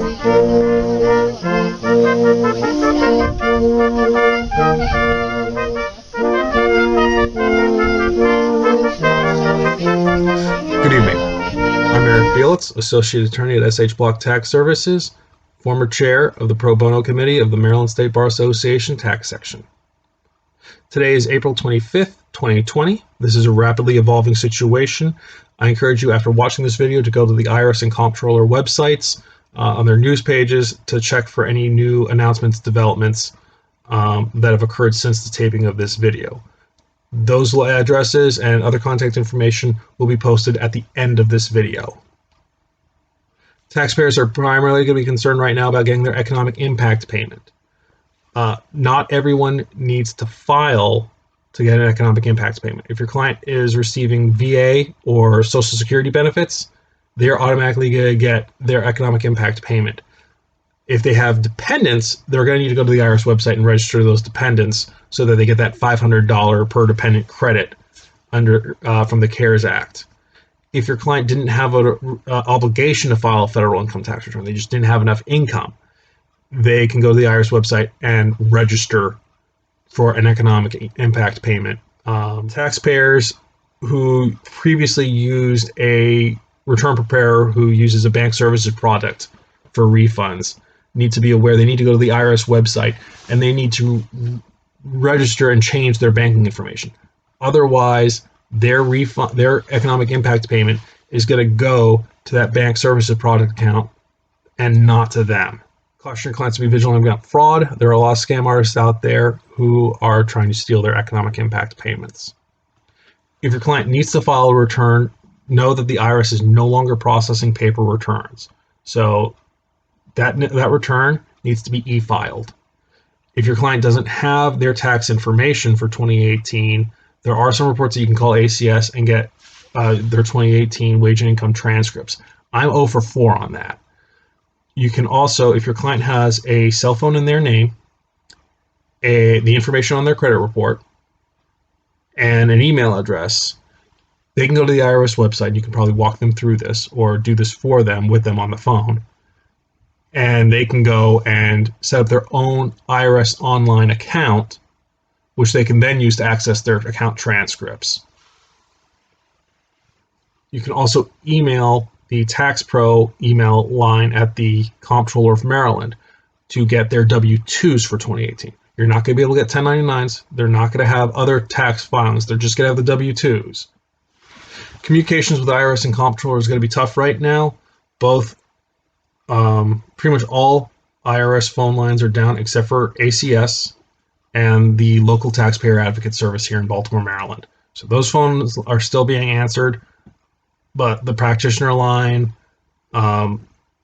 Good evening. I'm MVLS, Associate Attorney at SH Block Tax Services, former Chair of the Pro Bono Committee of the Maryland State Bar Association Tax Section. Today is April 25th, 2020. This is a rapidly evolving situation. I encourage you, after watching this video, to go to the IRS and Comptroller websites on their news pages to check for any new announcements, developments that have occurred since the taping of this video. Those addresses and other contact information will be posted at the end of this video. Taxpayers are primarily going to be concerned right now about getting their economic impact payment. Not everyone needs to file to get an economic impact payment. If your client is receiving VA or Social Security benefits, they're automatically going to get their economic impact payment. If they have dependents, they're going to need to go to the IRS website and register those dependents so that they get that $500 per dependent credit under from the CARES Act. If your client didn't have an obligation to file a federal income tax return, they just didn't have enough income, they can go to the IRS website and register for an economic impact payment. Taxpayers who previously used a return preparer who uses a bank services product for refunds need to be aware they need to go to the IRS website and they need to register and change their banking information. Otherwise, their economic impact payment is going to go to that bank services product account and not to them. Caution your clients to be vigilant about fraud. There are a lot of scam artists out there who are trying to steal their economic impact payments. If your client needs to file a return, know that the IRS is no longer processing paper returns. So that return needs to be e-filed. If your client doesn't have their tax information for 2018, there are some reports that you can call ACS and get their 2018 wage and income transcripts. I'm 0 for 4 on that. You can also, if your client has a cell phone in their name, the information on their credit report, and an email address, they can go to the IRS website. You can probably walk them through this or do this for them with them on the phone. And they can go and set up their own IRS online account, which they can then use to access their account transcripts. You can also email the Tax Pro email line at the Comptroller of Maryland to get their W-2s for 2018. You're not going to be able to get 1099s. They're not going to have other tax filings. They're just going to have the W-2s. Communications with IRS and Comptroller is going to be tough right now. Pretty much all IRS phone lines are down except for ACS and the local taxpayer advocate service here in Baltimore, Maryland. So those phones are still being answered, but the practitioner line, the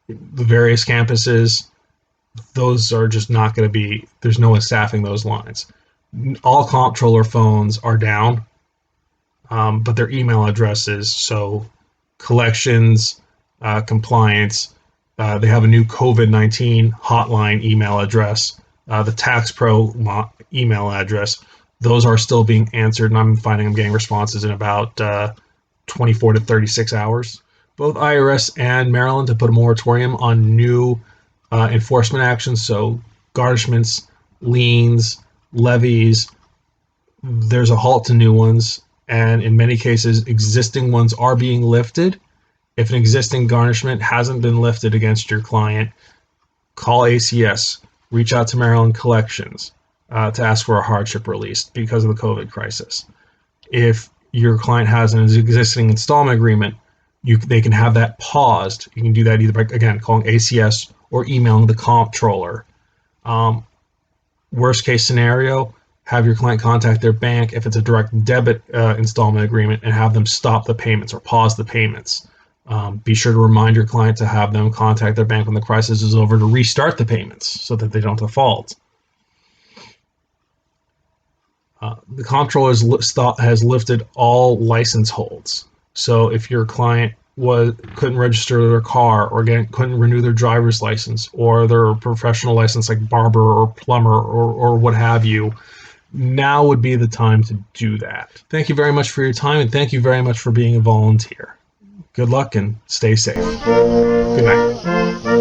various campuses, those are just not going to be, there's no one staffing those lines. All comptroller phones are down, but their email addresses, so collections, compliance, they have a new COVID-19 hotline email address, the Tax Pro email address. Those are still being answered, and I'm finding I'm getting responses in about 24 to 36 hours. Both IRS and Maryland have put a moratorium on new enforcement actions, so garnishments, liens, levies. There's a halt to new ones, and in many cases, existing ones are being lifted. If an existing garnishment hasn't been lifted against your client, call ACS, reach out to Maryland Collections to ask for a hardship release because of the COVID crisis. If your client has an existing installment agreement, they can have that paused. You can do that either by, again, calling ACS or emailing the comptroller. Worst case scenario, have your client contact their bank if it's a direct debit installment agreement and have them stop the payments or pause the payments. Be sure to remind your client to have them contact their bank when the crisis is over to restart the payments so that they don't default. The comptroller has lifted all license holds. So if your client couldn't register their car or couldn't renew their driver's license or their professional license like barber or plumber or what have you, now would be the time to do that. Thank you very much for your time, and thank you very much for being a volunteer. Good luck and stay safe. Good night.